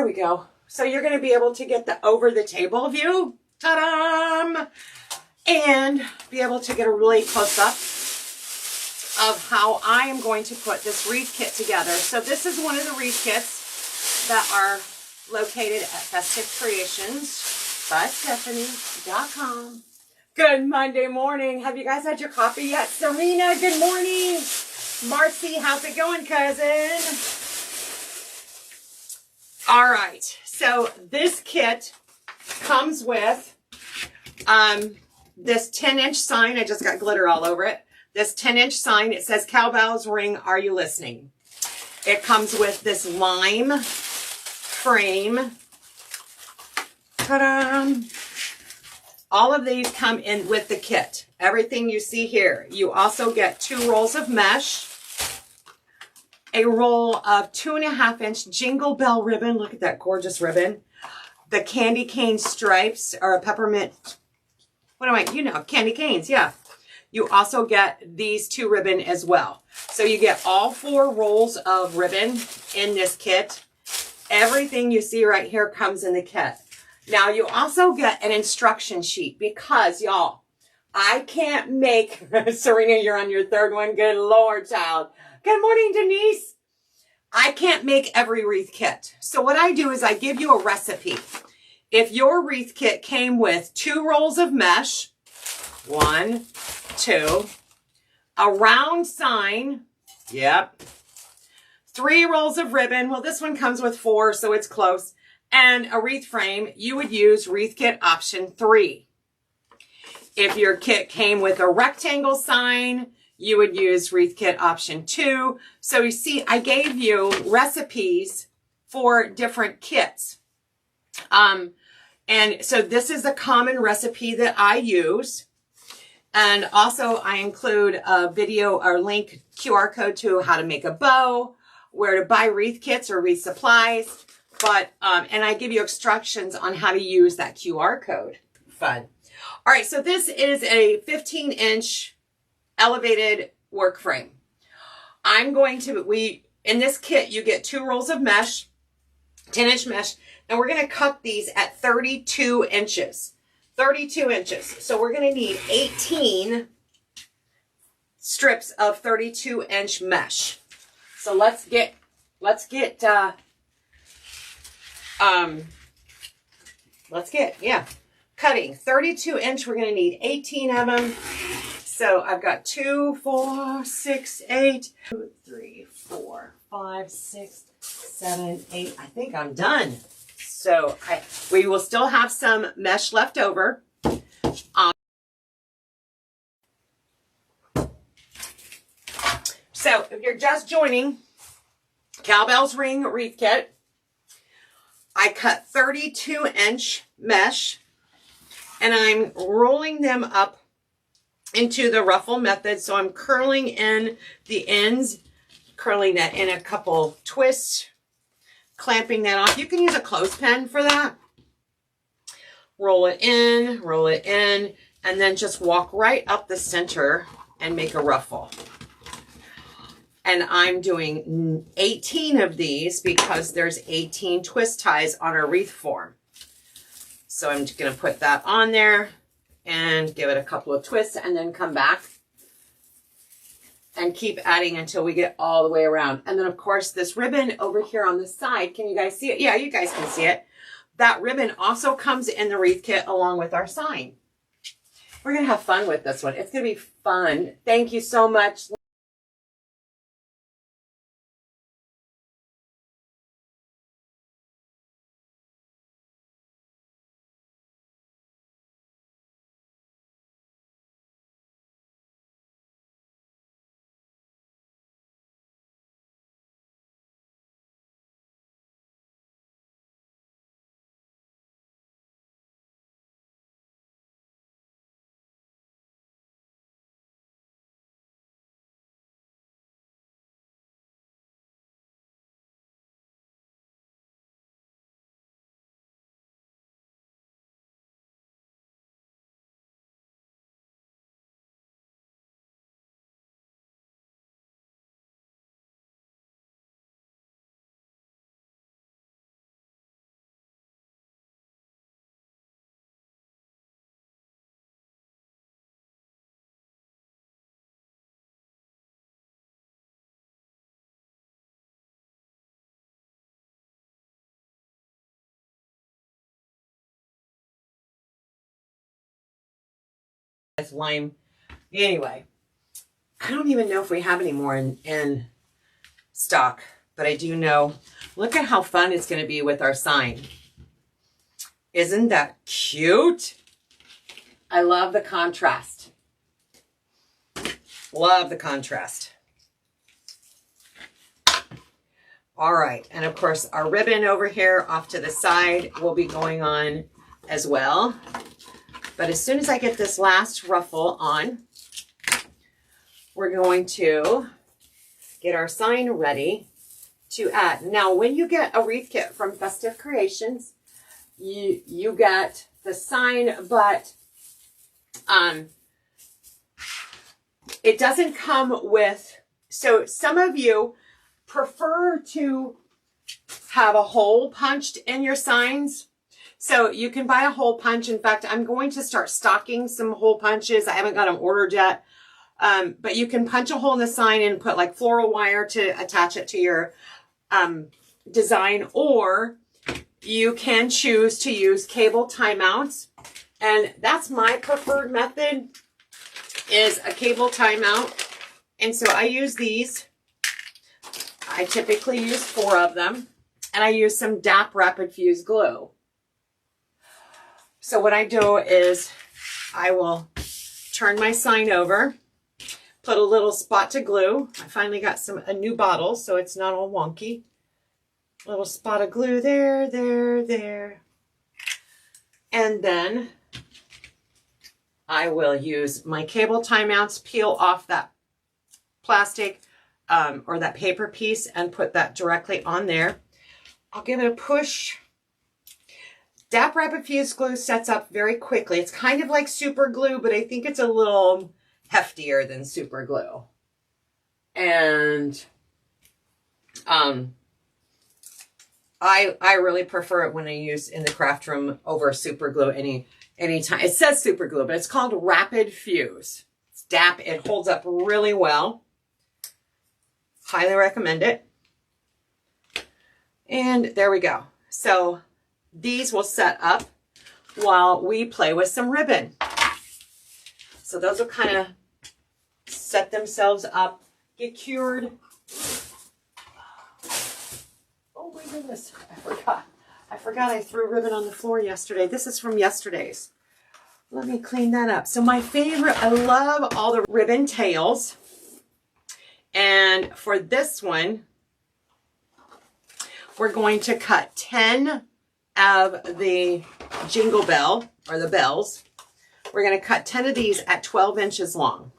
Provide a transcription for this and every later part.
we go. So you're going to be able to get the over the table view. Ta-da! And be able to get a really close up of how I am going to put this wreath kit together. So this is one of the wreath kits that are located at Festive Creations by Stephanie.com. Good Monday morning. Have you guys had your coffee yet? Serena, good morning. Marcy, how's it going, cousin? All right. So this kit comes with this 10-inch sign. I just got glitter all over it. This 10-inch sign. It says, Cowbells ring, are you listening? It comes with this lime frame. Ta-da! All of these come in with the kit. Everything you see here. You also get 2 rolls of mesh, a roll of 2.5-inch jingle bell ribbon. Look at that gorgeous ribbon. The candy cane stripes or a peppermint. What am I? You know, candy canes. Yeah. You also get these 2 ribbon as well. So you get all 4 rolls of ribbon in this kit. Everything you see right here comes in the kit. Now you also get an instruction sheet because y'all, I can't make, Serena, you're on your 3rd one. Good Lord, child. Good morning, Denise. I can't make every wreath kit. So what I do is I give you a recipe. If your wreath kit came with 2 rolls of mesh, 1, 2, a round sign, yep, 3 rolls of ribbon, well, this one comes with 4, so it's close, and a wreath frame, you would use wreath kit option 3. If your kit came with a rectangle sign, you would use wreath kit option 2. So you see, I gave you recipes for different kits. And so this is a common recipe that I use. And also I include a video or link QR code to how to make a bow, where to buy wreath kits or wreath supplies. But, and I give you instructions on how to use that QR code. Fun. All right. So this is a 15-inch elevated work frame. I'm going to, in this kit, you get 2 rolls of mesh, 10-inch mesh, and we're going to cut these at 32 inches. 32 inches. So we're going to need 18 strips of 32-inch mesh. So let's get cutting. 32-inch, we're going to need 18 of them. So I've got 2, 4, 6, 8, 2, 3, 4, 5, 6, 7, 8. I think I'm done. So we will still have some mesh left over. So if you're just joining, Cowbells ring wreath kit, I cut 32-inch mesh and I'm rolling them up into the ruffle method. So I'm curling in the ends, curling that in a couple twists, clamping that off. You can use a clothespin for that. Roll it in, and then just walk right up the center and make a ruffle. And I'm doing 18 of these because there's 18 twist ties on our wreath form. So I'm just going to put that on there and give it a couple of twists and then come back and keep adding until we get all the way around. And then, of course, this ribbon over here on the side, can you guys see it? Yeah, you guys can see it. That ribbon also comes in the wreath kit along with our sign. We're going to have fun with this one. It's going to be fun. Thank you so much. It's lime. Anyway, I don't even know if we have any more in stock, but I do know, look at how fun it's going to be with our sign. Isn't that cute? I love the contrast. Love the contrast. All right, and of course our ribbon over here off to the side will be going on as well. But as soon as I get this last ruffle on, we're going to get our sign ready to add. Now, when you get a wreath kit from Festive Creations, you get the sign, but it doesn't come with, so some of you prefer to have a hole punched in your signs. So you can buy a hole punch. In fact, I'm going to start stocking some hole punches. I haven't got them ordered yet. But you can punch a hole in the sign and put like floral wire to attach it to your design, or you can choose to use cable tie mounts. And that's my preferred method, is a cable tie mount. And so I use these. I typically use 4 of them, and I use some DAP Rapid Fuse glue. So what I do is I will turn my sign over, put a little spot to glue. I finally got a new bottle, so it's not all wonky. A little spot of glue there, there, there. And then I will use my cable tie mounts, peel off that plastic or that paper piece and put that directly on there. I'll give it a push. DAP Rapid Fuse glue sets up very quickly. It's kind of like super glue, but I think it's a little heftier than super glue. And I really prefer it when I use in the craft room over super glue anytime. It says super glue, but it's called Rapid Fuse. It's DAP. It holds up really well. Highly recommend it. And there we go. So these will set up while we play with some ribbon. So those will kind of set themselves up, get cured. Oh my goodness, I forgot I threw ribbon on the floor yesterday. This is from yesterday's. Let me clean that up. So my favorite, I love all the ribbon tails. And for this one, we're going to cut 10 of the jingle bell, or the bells. We're going to cut 10 of these at 12 inches long.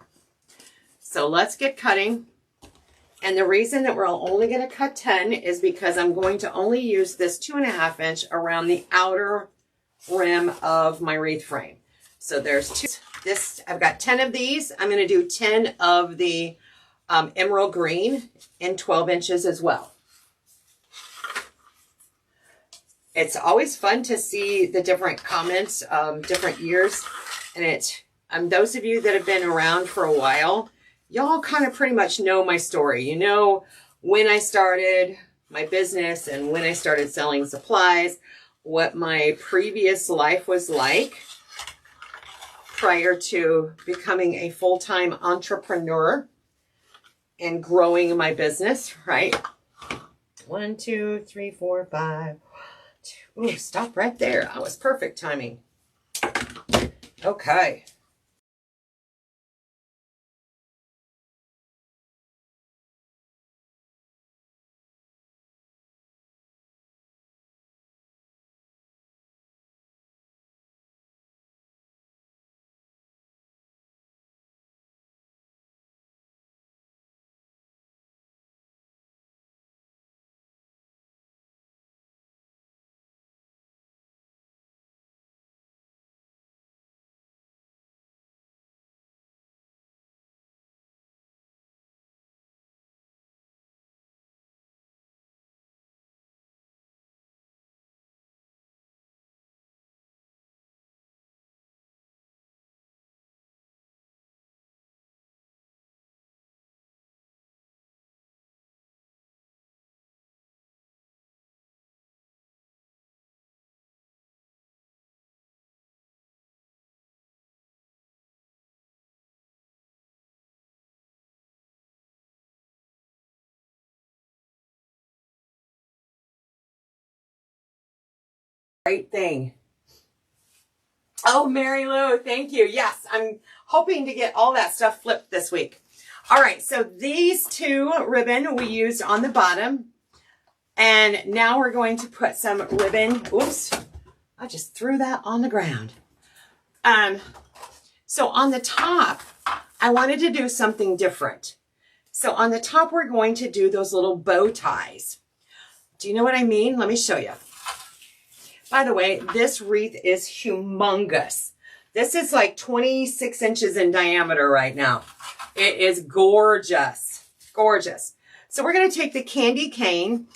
So let's get cutting. And the reason that we're only going to cut 10 is because I'm going to only use this 2.5 inch around the outer rim of my wreath frame. So there's I've got 10 of these. I'm going to do 10 of the emerald green in 12 inches as well. It's always fun to see the different comments, different years. And those of you that have been around for a while, y'all kind of pretty much know my story. You know when I started my business and when I started selling supplies, what my previous life was like prior to becoming a full-time entrepreneur and growing my business, right? 1, 2, 3, 4, 5. Ooh, stop right there. That was perfect timing. Okay. Great thing. Oh, Mary Lou, thank you. Yes, I'm hoping to get all that stuff flipped this week. All right, so these two ribbon we used on the bottom. And now we're going to put some ribbon. Oops, I just threw that on the ground. So on the top, I wanted to do something different. So on the top, we're going to do those little bow ties. Do you know what I mean? Let me show you. By the way, this wreath is humongous. This is like 26 inches in diameter right now. It is gorgeous, gorgeous. So we're going to take the candy cane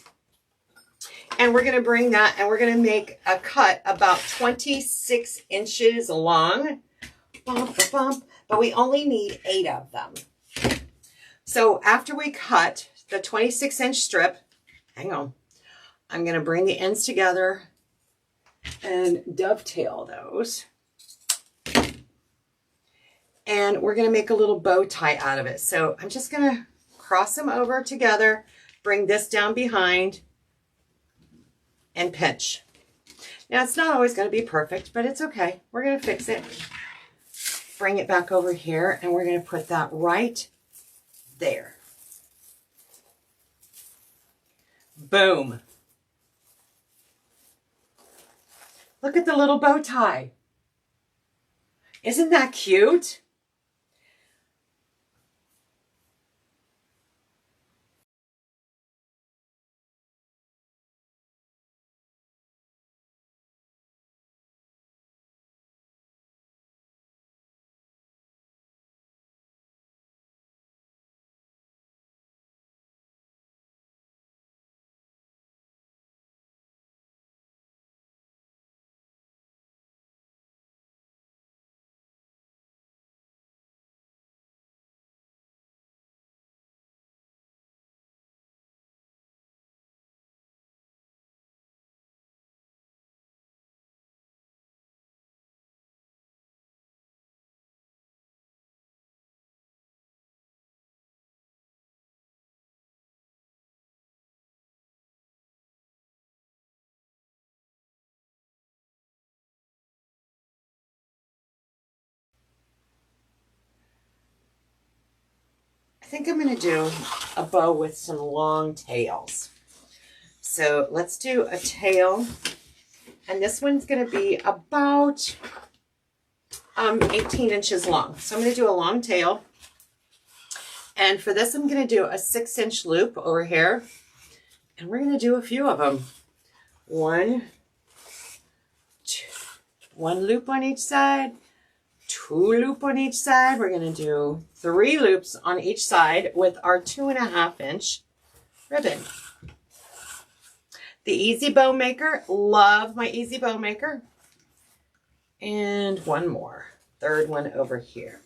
and we're going to bring that and we're going to make a cut about 26 inches long. Bump, bump, but we only need 8 of them. So after we cut the 26-inch strip, hang on, I'm going to bring the ends together and dovetail those. And we're going to make a little bow tie out of it. So I'm just going to cross them over together, bring this down behind, and pinch. Now, it's not always going to be perfect, but it's okay. We're going to fix it. Bring it back over here, and we're going to put that right there. Boom. Look at the little bow tie. Isn't that cute? I think I'm going to do a bow with some long tails. So let's do a tail. And this one's going to be about 18 inches long. So I'm going to do a long tail. And for this, I'm going to do a 6-inch loop over here. And we're going to do a few of them. One loop on each side. 2 loop on each side. We're going to do 3 loops on each side with our 2.5-inch ribbon. The Easy Bow Maker. Love my Easy Bow Maker. And one more. 3rd one over here.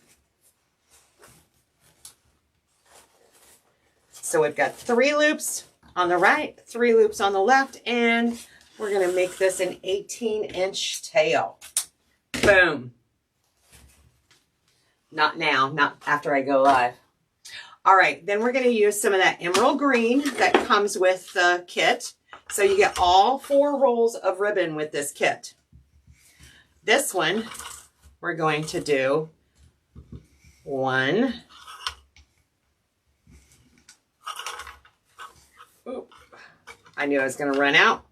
So we've got 3 loops on the right, 3 loops on the left, and we're going to make this an 18-inch tail. Boom. Not now, not after I go live. All right, then we're going to use some of that emerald green that comes with the kit. So you get all 4 rolls of ribbon with this kit. This one, we're going to do 1. Oop, I knew I was going to run out.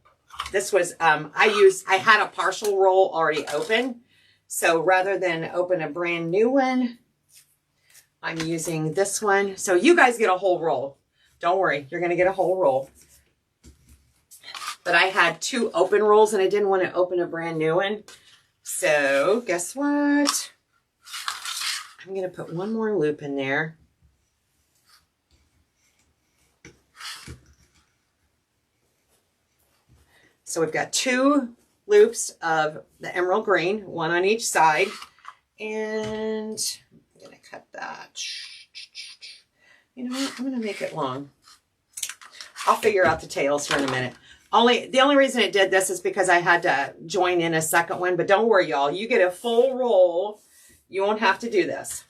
This was, I had a partial roll already open. So rather than open a brand new one, I'm using this one. So you guys get a whole roll. Don't worry, you're going to get a whole roll. But I had 2 open rolls and I didn't want to open a brand new one. So guess what? I'm going to put 1 more loop in there. So we've got 2 loops of the emerald green, 1 on each side. And I'm going to cut that. You know what? I'm going to make it long. I'll figure out the tails here in a minute. The only reason it did this is because I had to join in a second one. But don't worry, y'all. You get a full roll. You won't have to do this.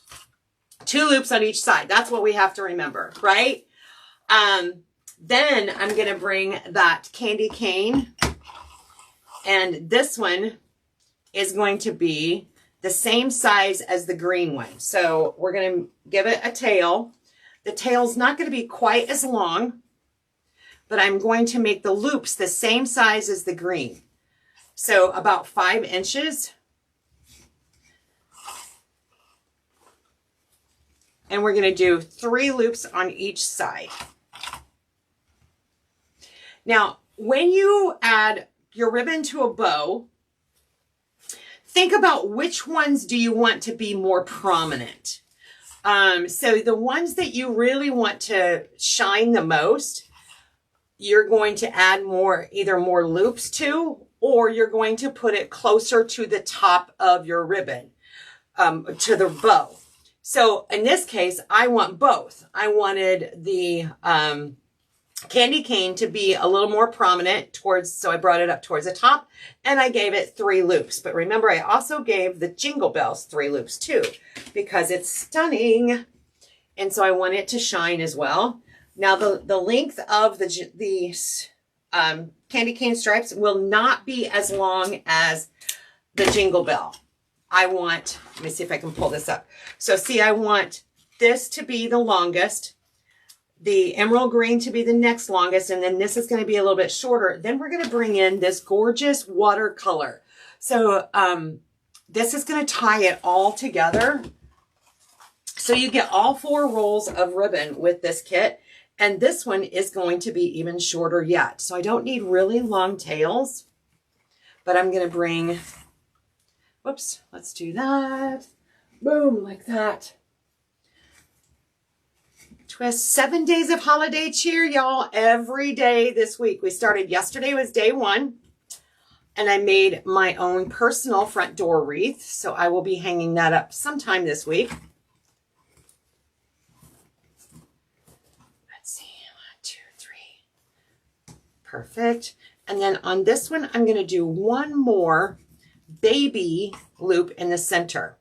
2 loops on each side. That's what we have to remember, right? Then I'm going to bring that candy cane And this one is going to be the same size as the green one. So we're going to give it a tail. The tail's not going to be quite as long, but I'm going to make the loops the same size as the green. So about 5 inches. And we're going to do 3 loops on each side. Now, when you add your ribbon to a bow, think about which ones do you want to be more prominent. So the ones that you really want to shine the most, you're going to add more, either more loops to, or you're going to put it closer to the top of your ribbon, to the bow. So in this case, I want both. I wanted the candy cane to be a little more prominent towards, so I brought it up towards the top and I gave it 3 loops. But remember, I also gave the jingle bells 3 loops too, because it's stunning. And so I want it to shine as well. Now the length of the candy cane stripes will not be as long as the jingle bell. I want, let me see if I can pull this up. So see, I want this to be the longest, the emerald green to be the next longest, and then this is going to be a little bit shorter. Then we're going to bring in this gorgeous watercolor. So this is going to tie it all together. So you get all 4 rolls of ribbon with this kit. And this one is going to be even shorter yet. So I don't need really long tails, but I'm going to bring, whoops, let's do that. Boom, like that. Twist. 7 days of holiday cheer, y'all, every day this week. We started yesterday was day 1, and I made my own personal front door wreath. So I will be hanging that up sometime this week. Let's see, 1, 2, 3. Perfect. And then on this one, I'm going to do one more baby loop in the center.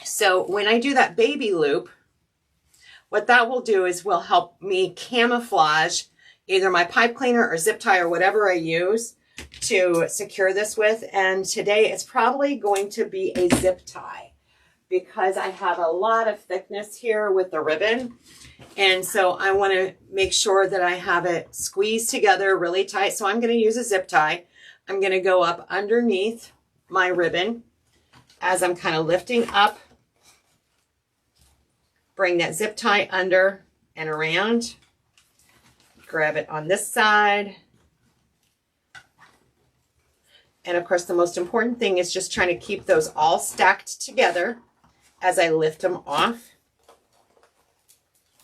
So when I do that baby loop, what that will do is will help me camouflage either my pipe cleaner or zip tie or whatever I use to secure this with. And today it's probably going to be a zip tie because I have a lot of thickness here with the ribbon. And so I want to make sure that I have it squeezed together really tight. So I'm going to use a zip tie. I'm going to go up underneath my ribbon as I'm kind of lifting up. Bring that zip tie under and around. Grab it on this side. And of course, the most important thing is just trying to keep those all stacked together as I lift them off.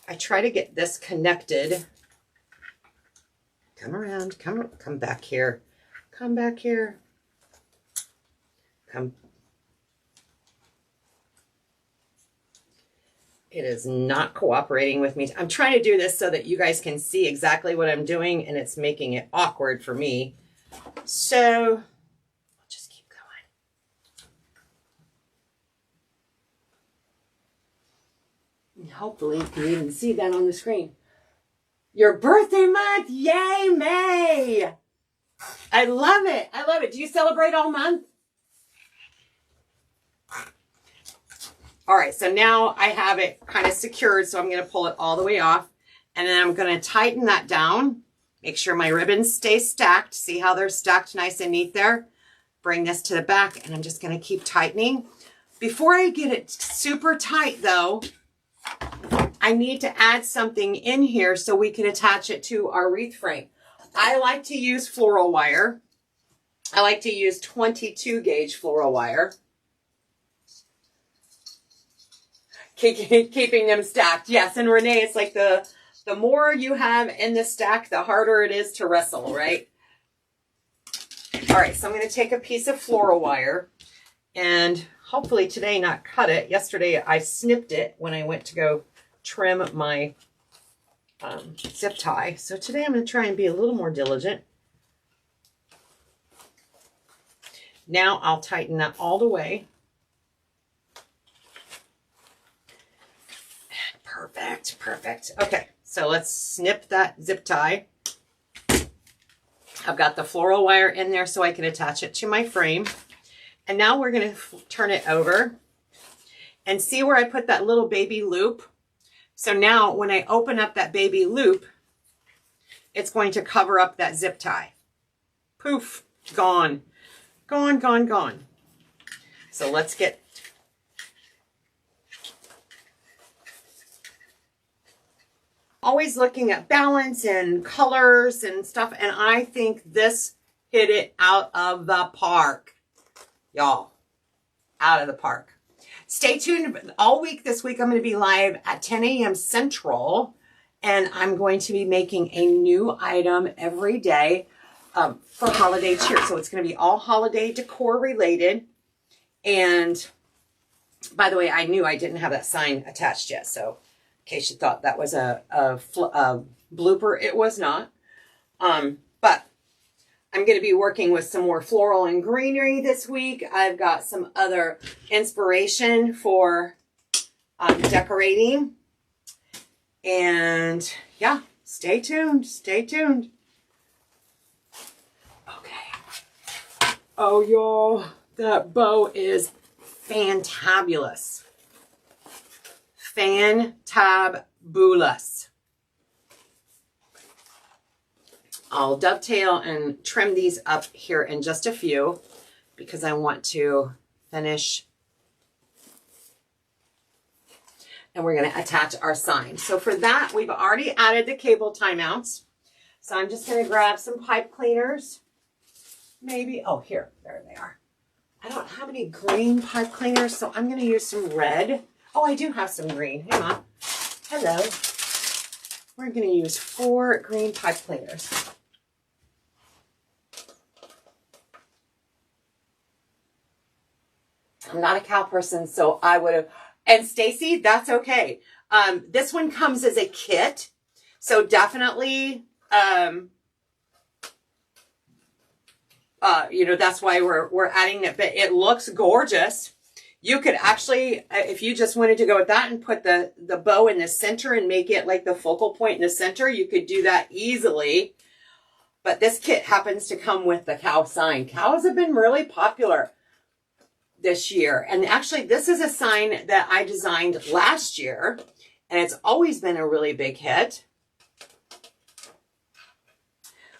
I try to get this connected. Come around, come back here. Come back here. Come. It is not cooperating with me. I'm trying to do this so that you guys can see exactly what I'm doing, and it's making it awkward for me. So I'll just keep going. And hopefully you can even see that on the screen. Your birthday month, yay, May! I love it. I love it. Do you celebrate all month? All right, so now I have it kind of secured, so I'm going to pull it all the way off. And then I'm going to tighten that down. Make sure my ribbons stay stacked. See how they're stacked nice and neat there? Bring this to the back, and I'm just going to keep tightening. Before I get it super tight, though, I need to add something in here so we can attach it to our wreath frame. I like to use floral wire. I like to use 22 gauge floral wire. Keeping them stacked. Yes, and Renee, it's like the more you have in the stack, the harder it is to wrestle, right? All right, so I'm going to take a piece of floral wire and hopefully today not cut it. Yesterday I snipped it when I went to go trim my zip tie. So today I'm going to try and be a little more diligent. Now I'll tighten that all the way. Perfect, perfect. Okay, so let's snip that zip tie. I've got the floral wire in there so I can attach it to my frame. And now we're going to turn it over and see where I put that little baby loop. So now when I open up that baby loop, it's going to cover up that zip tie. Poof, gone, gone, gone, gone. So let's get, always looking at balance and colors and stuff. And I think this hit it out of the park, y'all, out of the park. Stay tuned all week this week. I'm going to be live at 10 a.m. Central, and I'm going to be making a new item every day for holiday cheer. So it's going to be all holiday decor related. And by the way, I knew I didn't have that sign attached yet. So in case you thought that was a blooper, it was not. But I'm going to be working with some more floral and greenery this week. I've got some other inspiration for decorating. And yeah, stay tuned. Stay tuned. Okay. Oh, y'all, that bow is fantabulous. Fantabulous. I'll dovetail and trim these up here in just a few because I want to finish. And we're going to attach our sign. So for that, we've already added the cable timeouts. So I'm just going to grab some pipe cleaners. Maybe, oh, here, there they are. I don't have any green pipe cleaners, so I'm going to use some red. Oh, I do have some green. Hang on. Hello. We're going to use 4 green pipe cleaners. I'm not a cow person, so I would have, and Stacy, that's okay. This one comes as a kit, so definitely, you know, that's why we're adding it, but it looks gorgeous. You could actually, if you just wanted to go with that and put the bow in the center and make it like the focal point in the center, you could do that easily. But this kit happens to come with the cow sign. Cows have been really popular this year. And actually, this is a sign that I designed last year, and it's always been a really big hit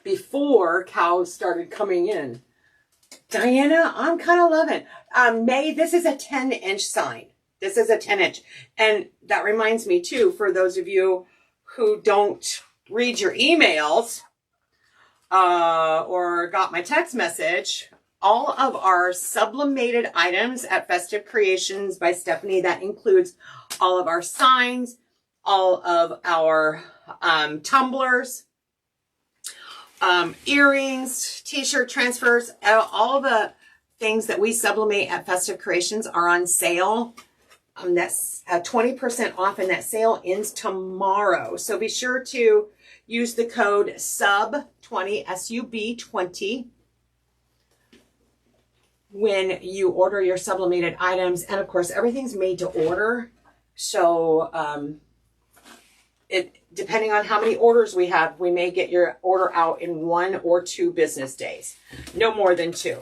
before cows started coming in. Diana, I'm kind of loving. May, this is a 10-inch sign. This is a 10-inch. And that reminds me, too, for those of you who don't read your emails or got my text message, all of our sublimated items at Festive Creations by Stephanie, that includes all of our signs, all of our tumblers, earrings, t-shirt transfers, all the things that we sublimate at Festive Creations are on sale. That's 20% off, and that sale ends tomorrow. So be sure to use the code SUB20, SUB20, when you order your sublimated items. And of course, everything's made to order. So depending on how many orders we have, we may get your order out in 1 or 2 business days. No more than 2.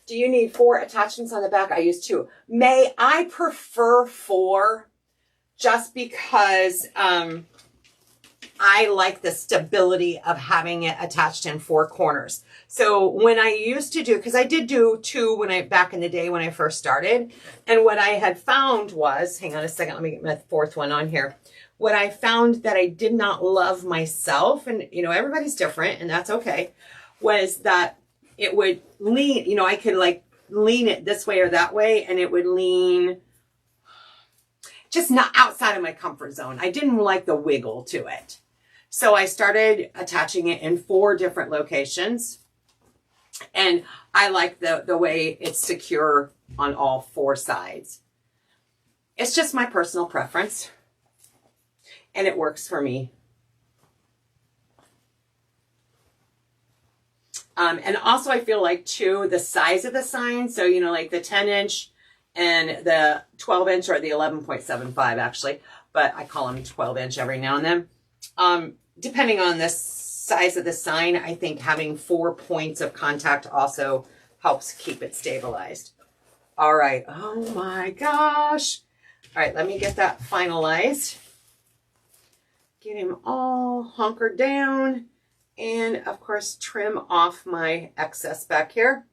Do you need 4 attachments on the back? I use 2. May, I prefer 4 just because I like the stability of having it attached in 4 corners. So when I used to do, because I did do 2 back in the day when I first started, and what I had found was, hang on a second, let me get my 4th one on here. What I found that I did not love myself, and you know, everybody's different, and that's okay, was that it would lean, you know, I could like lean it this way or that way, and it would lean just not outside of my comfort zone. I didn't like the wiggle to it. So I started attaching it in 4 different locations. And I like the way it's secure on all 4 sides. It's just my personal preference. And it works for me. And also I feel like too, the size of the sign. So, you know, like the 10-inch and the 12-inch, or the 11.75 actually. But I call them 12-inch every now and then. Depending on the size of the sign, I think having 4 points of contact also helps keep it stabilized. All right. Oh my gosh. All right, let me get that finalized. Get him all hunkered down. And of course, trim off my excess back here.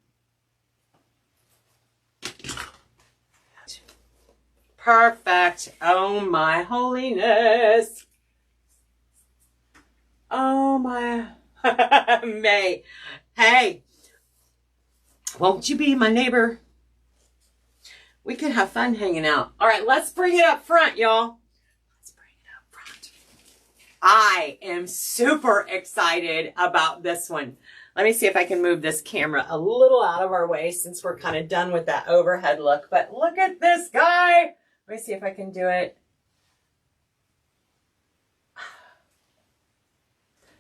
Perfect. Oh my holiness. Oh my May. Hey, won't you be my neighbor? We could have fun hanging out. All right, let's bring it up front, y'all. Let's bring it up front. I am super excited about this one. Let me see if I can move this camera a little out of our way since we're kind of done with that overhead look. But look at this guy. Let me see if I can do it.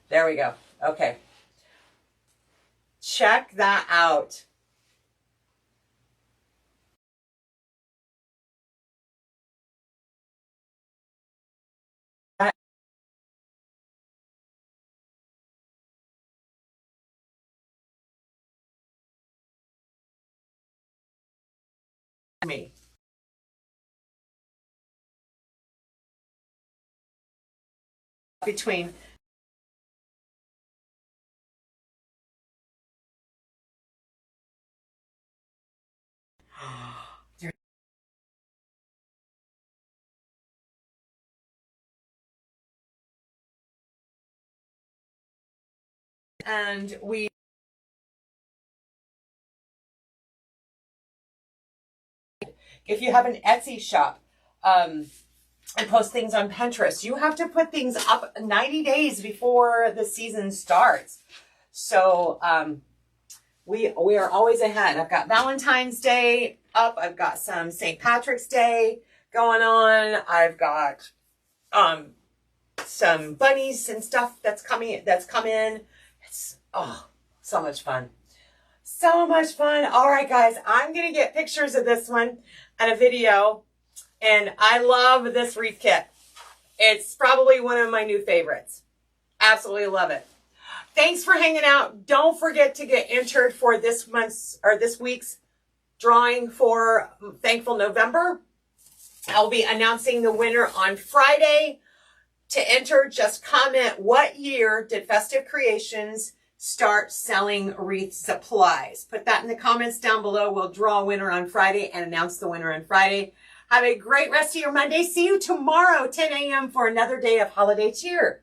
There we go. Okay. Check that out. Me. Between and we if you have an Etsy shop and post things on Pinterest, you have to put things up 90 days before the season starts. So we are always ahead. I've got Valentine's Day up. I've got some St. Patrick's Day going on. I've got some bunnies and stuff that's come in. It's so much fun. So much fun. All right, guys, I'm going to get pictures of this one and a video. And I love this wreath kit. It's probably one of my new favorites. Absolutely love it. Thanks for hanging out. Don't forget to get entered for this month's or this week's drawing for Thankful November. I'll be announcing the winner on Friday. To enter, just comment what year did Festive Creations start selling wreath supplies. Put that in the comments down below. We'll draw a winner on Friday and announce the winner on Friday. Have a great rest of your Monday. See you tomorrow, 10 a.m. for another day of holiday cheer.